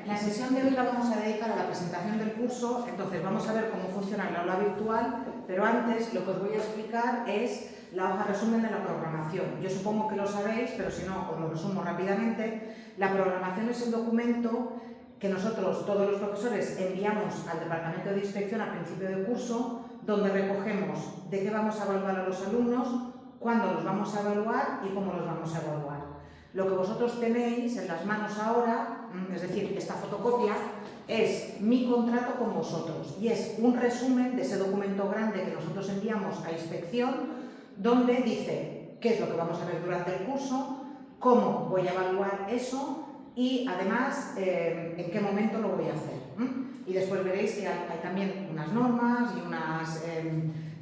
La sesión de hoy la vamos a dedicar a la presentación del curso, entonces vamos a ver cómo funciona la aula virtual, pero antes lo que os voy a explicar es la hoja resumen de la programación. Yo supongo que lo sabéis, pero si no, os lo resumo rápidamente. La programación es el documento que nosotros, todos los profesores, enviamos al Departamento de Inspección al principio del curso, donde recogemos de qué vamos a evaluar a los alumnos, cuándo los vamos a evaluar y cómo los vamos a evaluar. Lo que vosotros tenéis en las manos ahora, es decir, esta fotocopia, es mi contrato con vosotros y es un resumen de ese documento grande que nosotros enviamos a inspección, donde dice qué es lo que vamos a ver durante el curso, cómo voy a evaluar eso y además en qué momento lo voy a hacer. Y después veréis que hay también unas normas y unas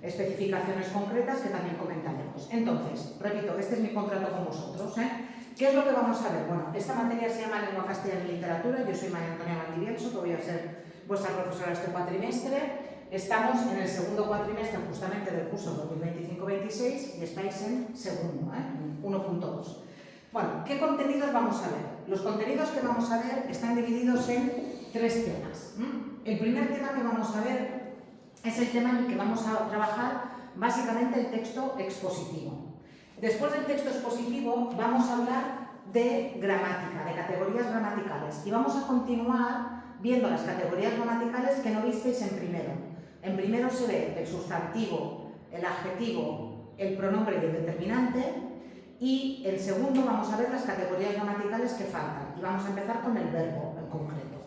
especificaciones concretas que también comentaremos. Entonces, repito, este es mi contrato con vosotros. ¿Qué es lo que vamos a ver? Bueno, esta materia se llama Lengua Castellana y Literatura. Yo soy María Antonia Valdivielso, que voy a ser vuestra profesora este cuatrimestre. Estamos en el segundo cuatrimestre justamente del curso 2025-26 y estáis en segundo, 1.2. Bueno, ¿qué contenidos vamos a ver? Los contenidos que vamos a ver están divididos en tres temas. El primer tema que vamos a ver es el tema en el que vamos a trabajar básicamente el texto expositivo. Después del texto expositivo vamos a hablar de gramática, de categorías gramaticales y vamos a continuar viendo las categorías gramaticales que no visteis en primero. En primero se ve el sustantivo, el adjetivo, el pronombre y el determinante, y en segundo vamos a ver las categorías gramaticales que faltan y vamos a empezar con el verbo en concreto.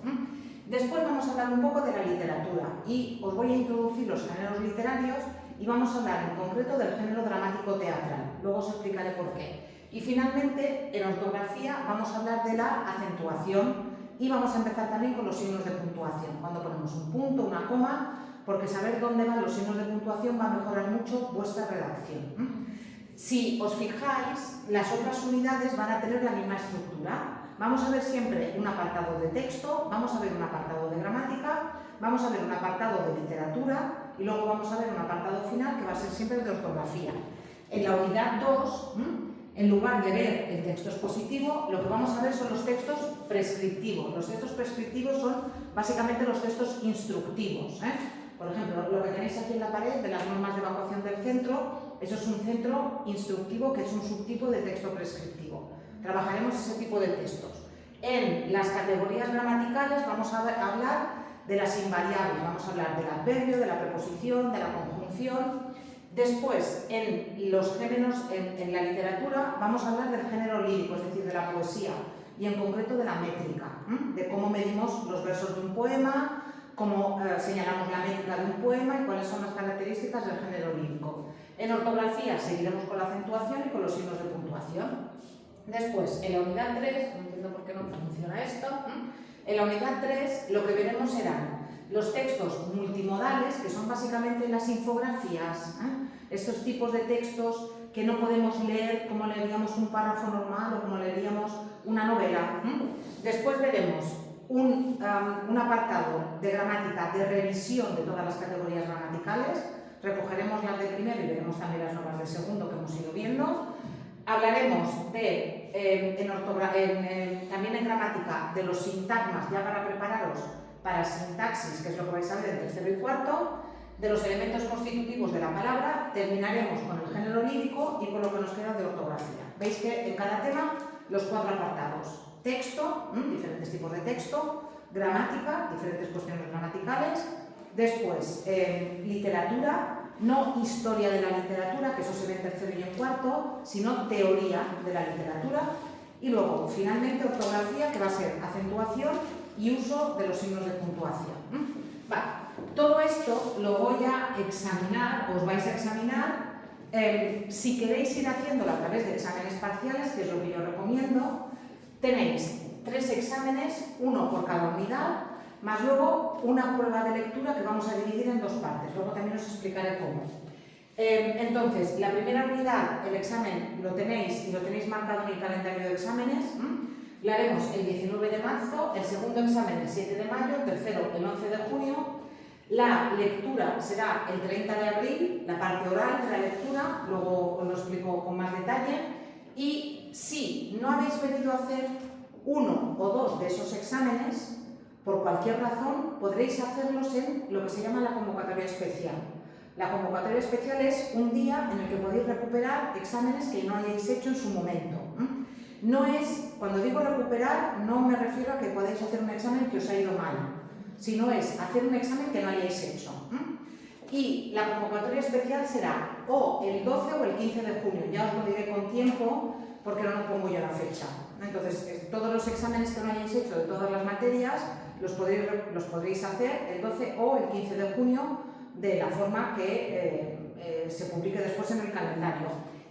Después vamos a hablar un poco de la literatura y os voy a introducir los géneros literarios y vamos a hablar en concreto del género dramático teatral. Luego os explicaré por qué. Y finalmente, en ortografía vamos a hablar de la acentuación y vamos a empezar también con los signos de puntuación. Cuando ponemos un punto, una coma, porque saber dónde van los signos de puntuación va a mejorar mucho vuestra redacción. Si os fijáis, las otras unidades van a tener la misma estructura. Vamos a ver siempre un apartado de texto, vamos a ver un apartado de gramática, vamos a ver un apartado de literatura y luego vamos a ver un apartado final que va a ser siempre de ortografía. En la unidad 2, en lugar de ver el texto expositivo, lo que vamos a ver son los textos prescriptivos. Los textos prescriptivos son básicamente los textos instructivos. Por ejemplo, lo que tenéis aquí en la pared de las normas de evacuación del centro, eso es un centro instructivo que es un subtipo de texto prescriptivo. Trabajaremos ese tipo de textos. En las categorías gramaticales vamos a hablar de las invariables, vamos a hablar del adverbio, de la preposición, de la conjunción. Después, en los géneros, en la literatura, vamos a hablar del género lírico, es decir, de la poesía, y en concreto de la métrica, de cómo medimos los versos de un poema, cómo señalamos la métrica de un poema y cuáles son las características del género lírico. En ortografía seguiremos con la acentuación y con los signos de puntuación. Después, en la unidad 3, no entiendo por qué no funciona esto, en la unidad 3 lo que veremos serán los textos multimodales, que son básicamente las infografías, estos tipos de textos que no podemos leer como leeríamos un párrafo normal o como leeríamos una novela. Después veremos un apartado de gramática, de revisión de todas las categorías gramaticales, recogeremos las de primero y veremos también las normas del segundo que hemos ido viendo. Hablaremos también en gramática de los sintagmas, ya para prepararos para sintaxis, que es lo que vais a ver en tercero y cuarto, de los elementos constitutivos de la palabra, terminaremos con el género lírico y con lo que nos queda de ortografía. Veis que en cada tema los 4 apartados. Texto, diferentes tipos de texto, gramática, diferentes cuestiones gramaticales, después literatura, no historia de la literatura, que eso se ve en tercero y en cuarto, sino teoría de la literatura, y luego finalmente ortografía, que va a ser acentuación y uso de los signos de puntuación. Vale. Todo esto lo voy a examinar, os vais a examinar, si queréis ir haciéndolo a través de exámenes parciales, que es lo que yo recomiendo. Tenéis 3 exámenes, uno por cada unidad, más luego una prueba de lectura que vamos a dividir en 2 partes, luego también os explicaré cómo. Entonces, la primera unidad, el examen lo tenéis y lo tenéis marcado en el calendario de exámenes, lo haremos el 19 de marzo, el segundo examen el 7 de mayo, el tercero el 11 de junio, la lectura será el 30 de abril, la parte oral de la lectura, luego os lo explico con más detalle, y si no habéis venido a hacer uno o dos de esos exámenes, por cualquier razón, podréis hacerlos en lo que se llama la convocatoria especial. La convocatoria especial es un día en el que podéis recuperar exámenes que no hayáis hecho en su momento. No es, cuando digo recuperar, no me refiero a que podáis hacer un examen que os ha ido mal, sino es hacer un examen que no hayáis hecho. Y la convocatoria especial será o el 12 o el 15 de junio, ya os lo diré con tiempo porque no pongo yo la fecha. Entonces, todos los exámenes que no hayáis hecho de todas las materias los podréis hacer el 12 o el 15 de junio de la forma que se publique después en el calendario.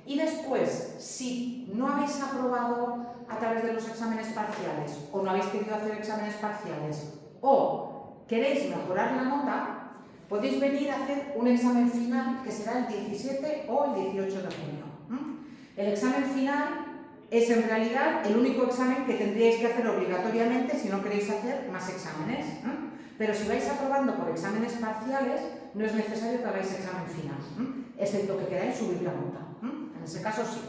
Y después, si no habéis aprobado a través de los exámenes parciales o no habéis querido hacer exámenes parciales o queréis mejorar la nota, podéis venir a hacer un examen final que será el 17 o el 18 de junio. El examen final es en realidad el único examen que tendríais que hacer obligatoriamente si no queréis hacer más exámenes. Pero si vais aprobando por exámenes parciales, no es necesario que hagáis examen final, excepto que queráis subir la nota. En ese caso sí.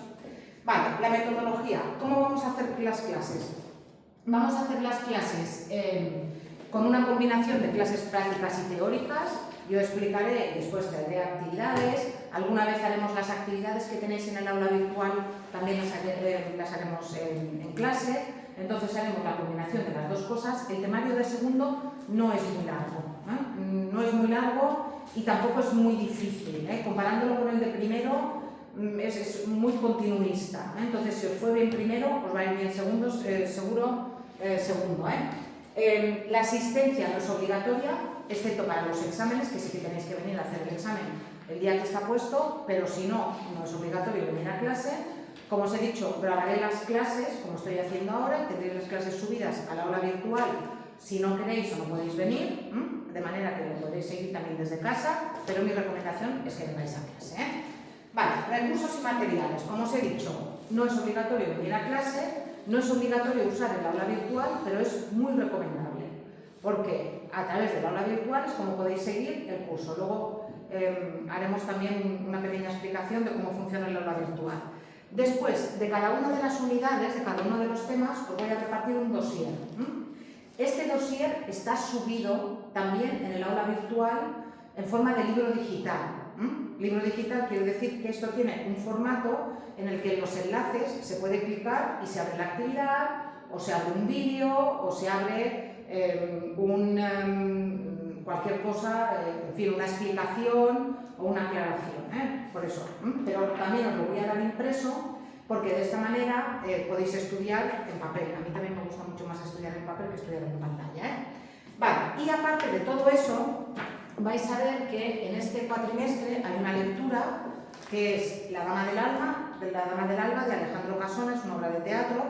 Vale, la metodología. ¿Cómo vamos a hacer las clases? Vamos a hacer las clases con una combinación de clases prácticas y teóricas. Yo explicaré, después traeré actividades. Alguna vez haremos las actividades que tenéis en el aula virtual, también las haremos en clase. Entonces haremos la combinación de las dos cosas. El temario de segundo no es muy largo, no es muy largo y tampoco es muy difícil. Comparándolo con el de primero, es muy continuista. Entonces, si os fue bien primero, os va a ir bien seguro segundo. La asistencia no es obligatoria, excepto para los exámenes, que sí que tenéis que venir a hacer el examen el día que está puesto, pero si no, no es obligatorio venir a clase. Como os he dicho, grabaré las clases, como estoy haciendo ahora, tendréis las clases subidas a la aula virtual si no queréis o no podéis venir, de manera que lo podéis seguir también desde casa, pero mi recomendación es que vengáis a clase. Vale, recursos y materiales. Como os he dicho, no es obligatorio venir a clase, no es obligatorio usar el aula virtual, pero es muy recomendable, porque a través del aula virtual es como podéis seguir el curso. Luego haremos también una pequeña explicación de cómo funciona el aula virtual. Después, de cada una de las unidades, de cada uno de los temas, os voy a repartir un dossier. Este dossier está subido también en el aula virtual en forma de libro digital. Libro digital quiere decir que esto tiene un formato en el que los enlaces se puede clicar y se abre la actividad, o se abre un vídeo, o se abre cualquier cosa, en fin, una explicación o una aclaración, por eso. Pero también os lo voy a dar impreso, porque de esta manera podéis estudiar en papel. A mí también me gusta mucho más estudiar en papel que estudiar en pantalla. Vale, y aparte de todo eso, vais a ver que en este cuatrimestre hay una lectura que es La Dama del Alba de Alejandro Casona, es una obra de teatro.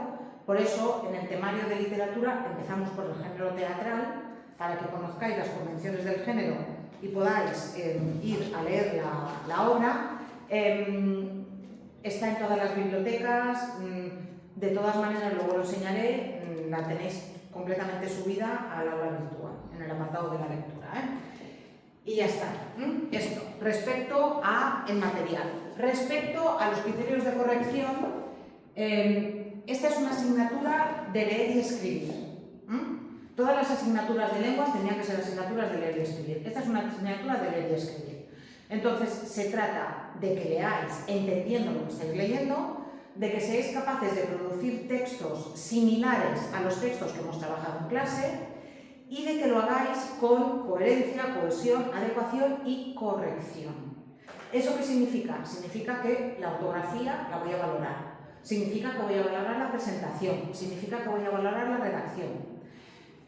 Por eso, en el temario de literatura empezamos por el género teatral, para que conozcáis las convenciones del género y podáis ir a leer la obra. Está en todas las bibliotecas, de todas maneras luego lo enseñaré, la tenéis completamente subida al aula virtual, en el apartado de la lectura. Y ya está. Esto, respecto a el material. Respecto a los criterios de corrección, esta es una asignatura de leer y escribir. Todas las asignaturas de lenguas tendrían que ser asignaturas de leer y escribir. Esta es una asignatura de leer y escribir. Entonces, se trata de que leáis entendiendo lo que estáis leyendo, de que seáis capaces de producir textos similares a los textos que hemos trabajado en clase y de que lo hagáis con coherencia, cohesión, adecuación y corrección. ¿Eso qué significa? Significa que la ortografía la voy a valorar, significa que voy a valorar la presentación, significa que voy a valorar la redacción.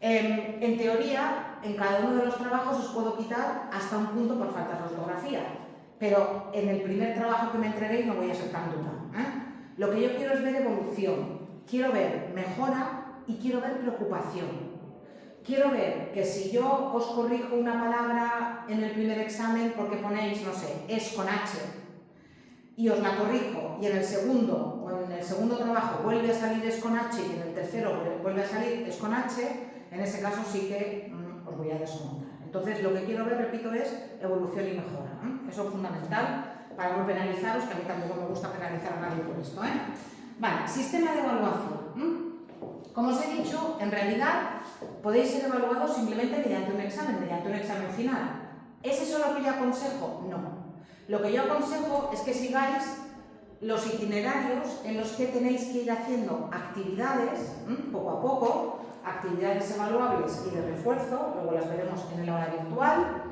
En teoría, en cada uno de los trabajos os puedo quitar hasta un punto por falta de ortografía, pero en el primer trabajo que me entreguéis no voy a ser tan dura. Lo que yo quiero es ver evolución, quiero ver mejora y quiero ver preocupación. Quiero ver que si yo os corrijo una palabra en el primer examen porque ponéis, no sé, es con H, y os la corrijo, y en el segundo trabajo vuelve a salir es con H y en el tercero vuelve a salir es con H, en ese caso sí que os voy a desmontar. Entonces, lo que quiero ver, repito, es evolución y mejora. Eso es fundamental para no penalizaros, que a mí tampoco me gusta penalizar a nadie por esto. Vale, sistema de evaluación. Como os he dicho, en realidad podéis ser evaluados simplemente mediante un examen final. ¿Es eso lo que yo aconsejo? No. Lo que yo aconsejo es que sigáis los itinerarios en los que tenéis que ir haciendo actividades, poco a poco, actividades evaluables y de refuerzo, luego las veremos en el aula virtual,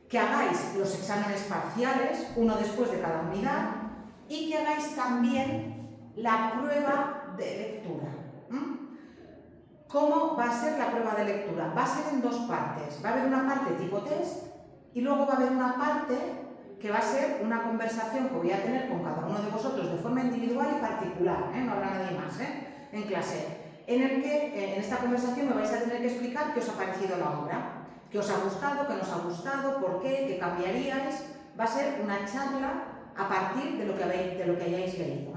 que hagáis los exámenes parciales, uno después de cada unidad, y que hagáis también la prueba de lectura. ¿Cómo va a ser la prueba de lectura? Va a ser en dos partes. Va a haber una parte tipo test y luego va a haber una parte que va a ser una conversación que voy a tener con cada uno de vosotros de forma individual y particular, no habrá nadie más en clase, en el que en esta conversación me vais a tener que explicar qué os ha parecido la obra, qué os ha gustado, qué no os ha gustado, por qué, qué cambiaríais. Va a ser una charla a partir de lo que hayáis leído.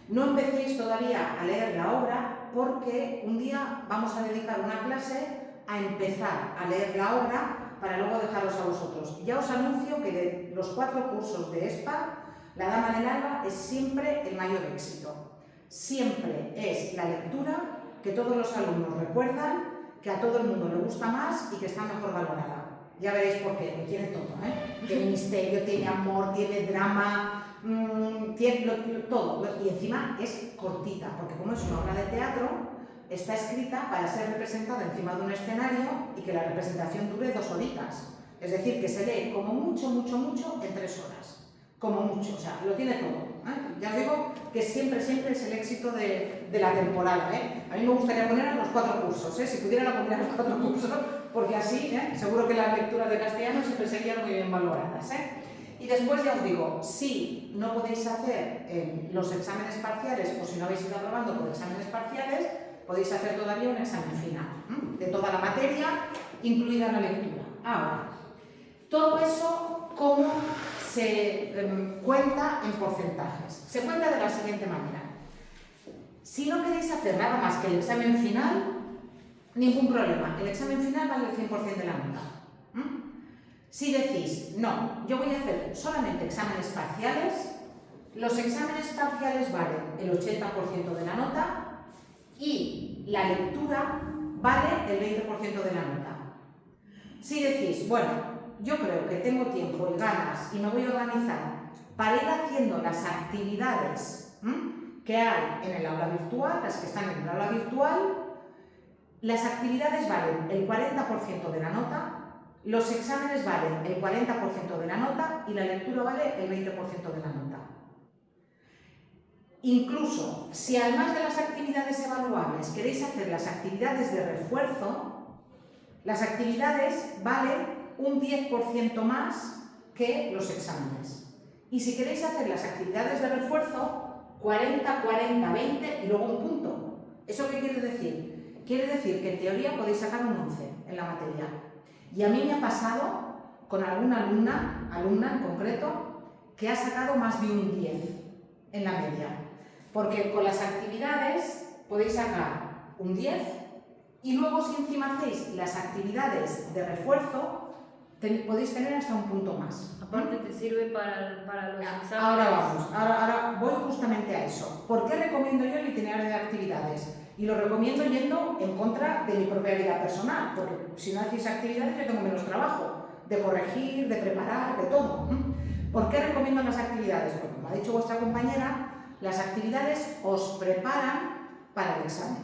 No empecéis todavía a leer la obra porque un día vamos a dedicar una clase a empezar a leer la obra para luego dejaros a vosotros. Ya os anuncio que de los 4 cursos de ESPA, La Dama del Alba es siempre el mayor éxito. Siempre es la lectura que todos los alumnos recuerdan, que a todo el mundo le gusta más y que está mejor valorada. Ya veréis por qué, lo tiene todo, Tiene misterio, tiene amor, tiene drama, tiene todo. Y encima es cortita, porque como es una obra de teatro, está escrita para ser representada encima de un escenario y que la representación dure 2 horitas. Es decir, que se lee como mucho en 3 horas. Como mucho, o sea, lo tiene todo. Ya os digo que siempre es el éxito de la temporada. A mí me gustaría poner a los 4 cursos, si pudiera la pondría a los 4 cursos, porque así seguro que las lecturas de castellano siempre serían muy bien valoradas. Y después ya os digo, si no podéis hacer los exámenes parciales o si no habéis ido aprobando por exámenes parciales, podéis hacer todavía un examen final de toda la materia, incluida la lectura. Ahora, todo eso, ¿cómo se cuenta en porcentajes? Se cuenta de la siguiente manera. Si no queréis hacer nada más que el examen final, ningún problema. El examen final vale el 100% de la nota. Si decís, no, yo voy a hacer solamente exámenes parciales, los exámenes parciales valen el 80% de la nota y la lectura vale el 20% de la nota. Si decís, bueno, yo creo que tengo tiempo y ganas y me voy a organizar para ir haciendo las actividades que hay en el aula virtual, las que están en el aula virtual, las actividades valen el 40% de la nota, los exámenes valen el 40% de la nota y la lectura vale el 20% de la nota. Incluso, si además de las actividades evaluables queréis hacer las actividades de refuerzo, las actividades valen un 10% más que los exámenes. Y si queréis hacer las actividades de refuerzo, 40, 40, 20 y luego un punto. ¿Eso qué quiere decir? Quiere decir que en teoría podéis sacar un 11 en la materia. Y a mí me ha pasado con alguna alumna en concreto, que ha sacado más de un 10 en la media. Porque con las actividades podéis sacar un 10 y luego si encima hacéis las actividades de refuerzo, podéis tener hasta un punto más. Aparte te sirve para los exámenes. Ahora vamos, ahora voy justamente a eso. ¿Por qué recomiendo yo el itinerario de actividades? Y lo recomiendo yendo en contra de mi propia vida personal, porque si no hacéis actividades yo tengo menos trabajo de corregir, de preparar, de todo. ¿Por qué recomiendo las actividades? Porque como ha dicho vuestra compañera, las actividades os preparan para el examen.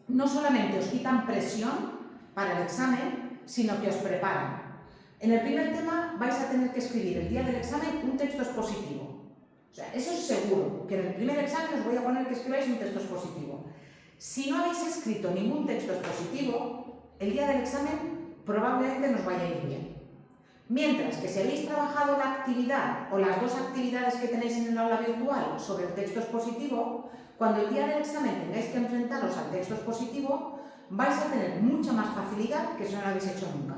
No solamente os quitan presión para el examen, sino que os preparan. En el primer tema vais a tener que escribir el día del examen un texto expositivo. O sea, eso es seguro, que en el primer examen os voy a poner que escribáis un texto expositivo. Si no habéis escrito ningún texto expositivo, el día del examen probablemente nos vaya a ir bien. Mientras que si habéis trabajado la actividad o las 2 actividades que tenéis en el aula virtual sobre el texto expositivo, cuando el día del examen tengáis que enfrentaros al texto expositivo, vais a tener mucha más facilidad que si no lo habéis hecho nunca.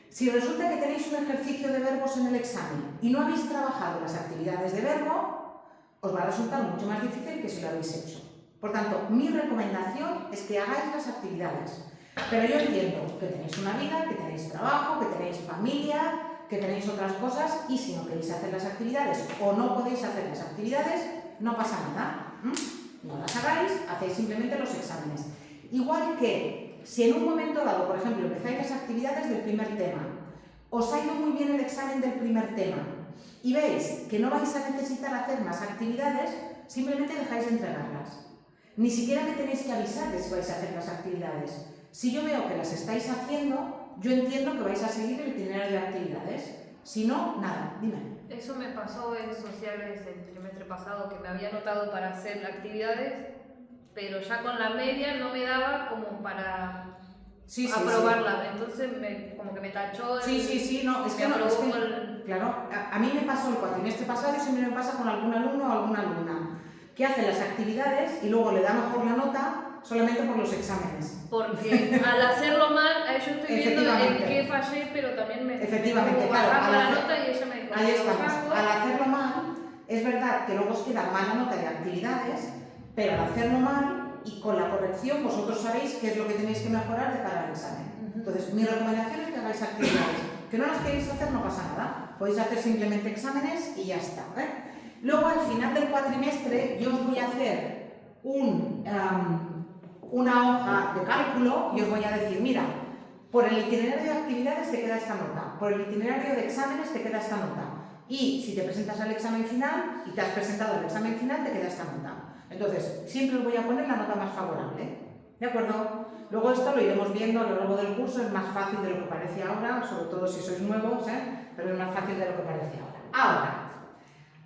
Si resulta que tenéis un ejercicio de verbos en el examen y no habéis trabajado las actividades de verbo, os va a resultar mucho más difícil que si lo habéis hecho. Por tanto, mi recomendación es que hagáis las actividades. Pero yo entiendo que tenéis una vida, que tenéis trabajo, que tenéis familia, que tenéis otras cosas y si no queréis hacer las actividades o no podéis hacer las actividades, no pasa nada. No las hagáis revisáis, hacéis simplemente los exámenes. Igual que si en un momento dado, por ejemplo, empezáis las actividades del primer tema, os ha ido muy bien el examen del primer tema y veis que no vais a necesitar hacer más actividades, simplemente dejáis de entregarlas. Ni siquiera me tenéis que avisar de si vais a hacer las actividades. Si yo veo que las estáis haciendo, yo entiendo que vais a seguir el itinerario de actividades. Si no, nada, dime. Eso me pasó en sociales el trimestre pasado, que me había anotado para hacer actividades, pero ya con la media no me daba como para aprobarla. Entonces como que me tachó. Sí, no, es que no, es que, claro, a mí me pasó el cuatrimestre pasado y siempre me pasa con algún alumno o alguna alumna que hace las actividades y luego le da mejor la nota solamente por los exámenes. Porque al hacerlo mal, yo estoy viendo en qué fallé, pero también me efectivamente, claro, la nota y ella me dijo, ahí estamos. Al hacerlo mal, es verdad que luego os queda mala nota de actividades, pero al hacerlo mal y con la corrección vosotros sabéis qué es lo que tenéis que mejorar de cara al examen. Entonces, mi recomendación es que hagáis actividades. Que no las queréis hacer, no pasa nada. Podéis hacer simplemente exámenes y ya está. Luego, al final del cuatrimestre, yo os voy a hacer una hoja de cálculo y os voy a decir, mira, por el itinerario de actividades te queda esta nota, por el itinerario de exámenes te queda esta nota y si te presentas al examen final y te has presentado al examen final te queda esta nota. Entonces, siempre os voy a poner la nota más favorable, ¿de acuerdo? Luego esto lo iremos viendo a lo largo del curso, es más fácil de lo que parece ahora, sobre todo si sois nuevos, pero es más fácil de lo que parece ahora. Ahora,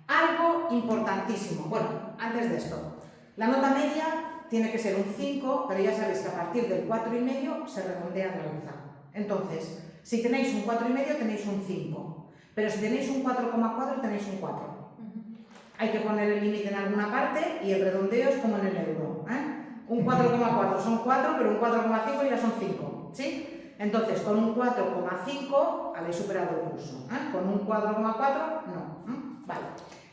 algo importantísimo, bueno, antes de esto, la nota media tiene que ser un 5, pero ya sabéis que a partir del 4,5 se redondea en la alza. Entonces, si tenéis un 4,5 tenéis un 5, pero si tenéis un 4,4 tenéis un 4. Hay que poner el límite en alguna parte y el redondeo es como en el euro. Un 4,4 son 4, pero un 4,5 ya son 5. ¿Sí? Entonces, con un 4,5 habéis superado el curso. Con un 4,4 no. Vale.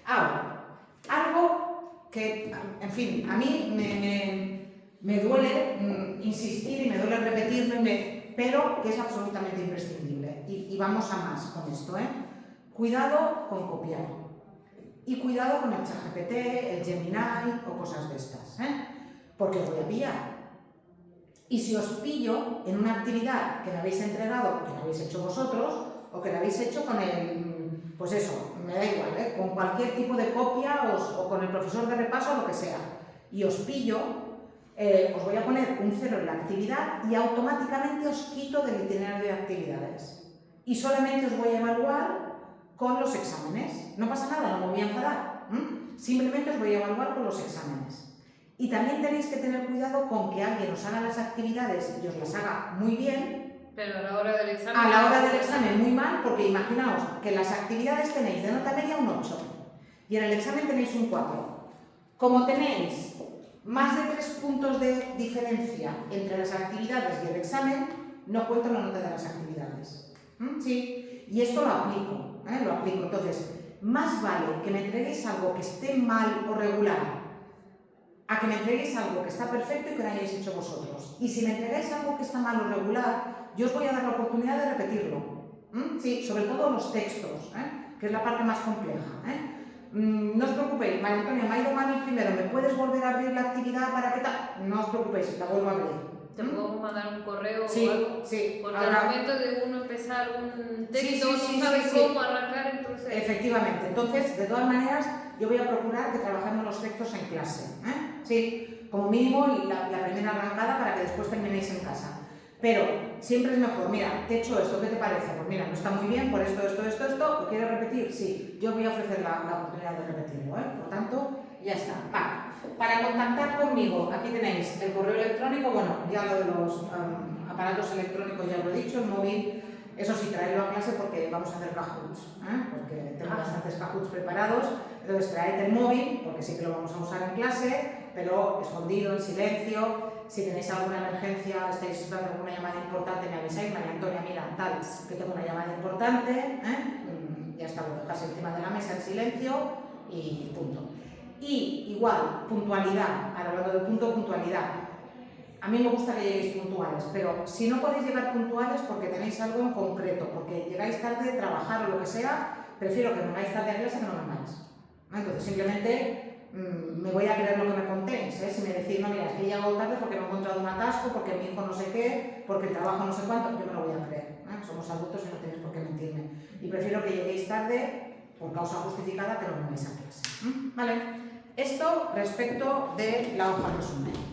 Ahora, algo que, en fin, a mí me duele insistir y me duele repetirlo, pero que es absolutamente imprescindible. Y vamos a más con esto, Cuidado con copiar. Y cuidado con el ChatGPT, el Gemini o cosas de estas, porque os voy a pillar. Y si os pillo en una actividad que me habéis entregado, que la habéis hecho vosotros, o que la habéis hecho con el, pues eso, me da igual, con cualquier tipo de copia o con el profesor de repaso o lo que sea, y os pillo, os voy a poner un 0 en la actividad y automáticamente os quito del itinerario de actividades. Y solamente os voy a evaluar con los exámenes. No pasa nada, no me voy a enfadar. Simplemente os voy a evaluar con los exámenes. Y también tenéis que tener cuidado con que alguien os haga las actividades y os las haga muy bien. Pero a la hora del examen... A la hora del examen muy mal, porque imaginaos que en las actividades tenéis de nota media un 8 y en el examen tenéis un 4. Como tenéis más de 3 puntos de diferencia entre las actividades y el examen, no cuento la nota de las actividades. Sí, y esto lo aplico. Entonces, más vale que me entreguéis algo que esté mal o regular a que me entreguéis algo que está perfecto y que lo hayáis hecho vosotros. Y si me entregáis algo que está mal o regular, yo os voy a dar la oportunidad de repetirlo. Sí, sobre todo los textos, que es la parte más compleja. No os preocupéis, María Antonia, me ha ido mal el primero, ¿me puedes volver a abrir la actividad para que tal? No os preocupéis, la vuelvo a abrir. ¿Te puedo mandar un correo o algo? Sí, porque ahora, al momento de uno empezar un texto, no sabe cómo arrancar, entonces... Efectivamente, entonces, de todas maneras, yo voy a procurar que trabajemos los textos en clase. Sí, como mínimo la primera arrancada para que después terminéis en casa. Pero siempre es mejor, mira, te he hecho esto, ¿qué te parece? Pues mira, no está muy bien por esto, ¿lo quieres repetir? Sí, yo voy a ofrecer la oportunidad de repetirlo, Por tanto, ya está. Vale. Para contactar conmigo, aquí tenéis el correo electrónico, bueno, ya lo de los aparatos electrónicos ya lo he dicho, el móvil, eso sí, traedlo a clase porque vamos a hacer Kahoots, porque tengo bastantes Kahoots preparados, entonces traed el móvil, porque sí que lo vamos a usar en clase, pero escondido, en silencio. Si tenéis alguna emergencia, estáis esperando alguna llamada importante, me avisáis, María Antonia, mira, tal, que tengo una llamada importante, ya está, lo dejas encima de la mesa en silencio y punto. Y igual, puntualidad, ahora hablando de puntualidad. A mí me gusta que lleguéis puntuales, pero si no podéis llegar puntuales porque tenéis algo en concreto, porque llegáis tarde de trabajar o lo que sea, prefiero que vengáis tarde a clase que no vengáis. Entonces, simplemente me voy a creer lo que me contéis, ¿eh? Si me decís, no, mira, es que he llegado tarde porque me he encontrado un atasco, porque mi hijo no sé qué, porque el trabajo no sé cuánto, yo me lo voy a creer, ¿eh? Somos adultos y no tenéis por qué mentirme. Y prefiero que lleguéis tarde por causa justificada que no vengáis a clase. ¿Vale? Esto respecto de la hoja resumen.